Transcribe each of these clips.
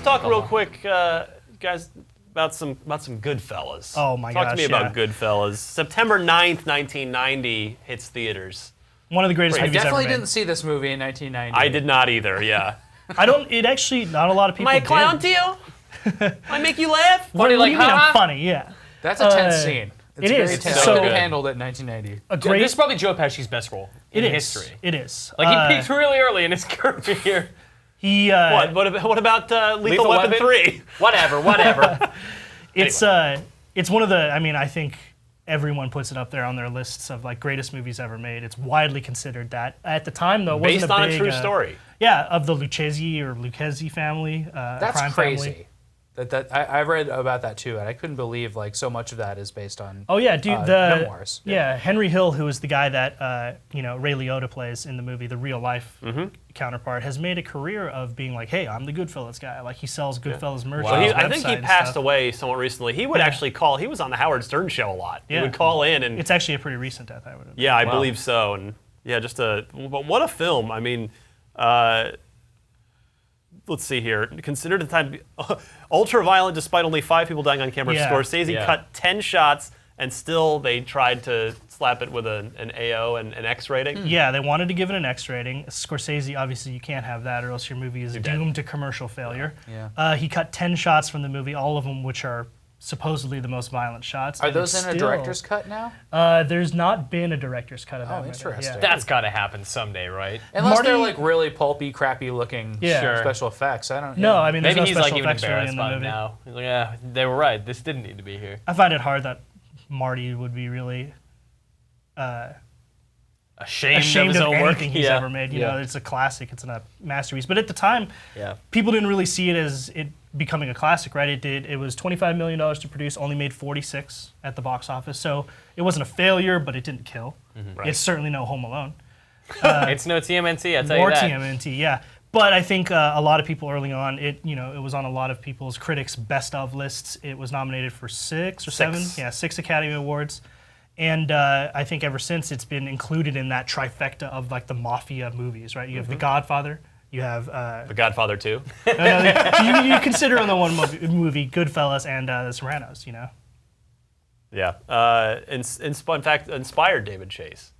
talk real quick, guys, about some Goodfellas. Oh my gosh, Talk to me about Goodfellas. September 9th, 1990 hits theaters. One of the greatest movies ever made. I definitely didn't see this movie in 1990. I did not either. Yeah. It actually, not a lot of people Am I a clown did. to you? I make you laugh? What do you mean I'm funny? Yeah. That's a tense scene. It's it very is. tense. So Could have handled it in 1990. This is probably Joe Pesci's best role in history. It is. Like, he peaked really early in his career. He. What about Lethal Weapon 3? Whatever. It's one of the. I mean, I think everyone puts it up there on their lists of like greatest movies ever made. It's widely considered that. At the time, though, it wasn't Based on a true story. Yeah, of the Lucchese family. That's crime crazy. Family. I read about that too, and I couldn't believe like so much of that is based on. Oh yeah, dude, memoirs. Yeah, Henry Hill, who is the guy that Ray Liotta plays in the movie, the real life counterpart, has made a career of being like, hey, I'm the Goodfellas guy. Like he sells Goodfellas merch. Wow. I think he passed away somewhat recently. He would actually call. He was on the Howard Stern show a lot. Yeah. He would call in, and it's actually a pretty recent death. I would. Yeah, I believe so. And yeah, but what a film. I mean. Let's see here. Considered at the time ultra-violent despite only 5 people dying on camera. Yeah. Scorsese cut 10 shots, and still they tried to slap it with an AO and an X rating. Yeah, they wanted to give it an X rating. Scorsese, obviously, you can't have that, or else your movie is doomed to commercial failure. Yeah. He cut 10 shots from the movie, all of them which are supposedly the most violent shots. Are those in a director's cut now? There's not been a director's cut of that movie. Interesting. Yeah. That's got to happen someday, right? Unless they're like really pulpy, crappy looking special effects. I don't know. No, I mean, there's Maybe no he's special like even effects really embarrassed in the by it movie. now. He's like, yeah, they were right. This didn't need to be here. I find it hard that Marty would be really ashamed of his own work anything he's ever made. You know, it's a classic. It's a masterpiece. But at the time, people didn't really see it as it becoming a classic, right? It was $25 million to produce, only made 46 at the box office. So it wasn't a failure, but it didn't kill. Right. It's certainly no Home Alone. It's no TMNT, I'll tell you More that. TMNT, yeah. But I think a lot of people early on, it was on a lot of people's critics' best of lists. It was nominated for 6 or 7, 6 Academy Awards. And I think ever since it's been included in that trifecta of like the mafia movies, right? You have The Godfather, you have The Godfather 2. you consider on the one movie Goodfellas and The Sopranos, you know? Yeah. In fact, inspired David Chase.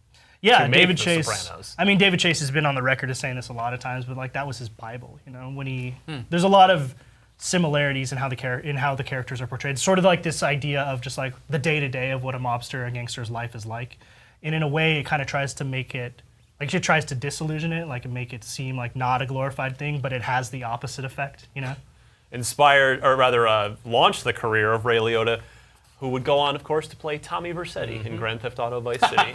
Yeah, to David make The Chase. Sopranos. I mean, David Chase has been on the record as saying this a lot of times, but like that was his Bible, you know. When there's a lot of similarities in how the characters are portrayed. Sort of like this idea of just like the day-to-day of what a mobster, a gangster's life is like, and in a way, it kind of tries to make it. Like it tries to disillusion it, like make it seem like not a glorified thing, but it has the opposite effect, you know? Inspired, or rather launched the career of Ray Liotta, who would go on, of course, to play Tommy Vercetti in Grand Theft Auto Vice City.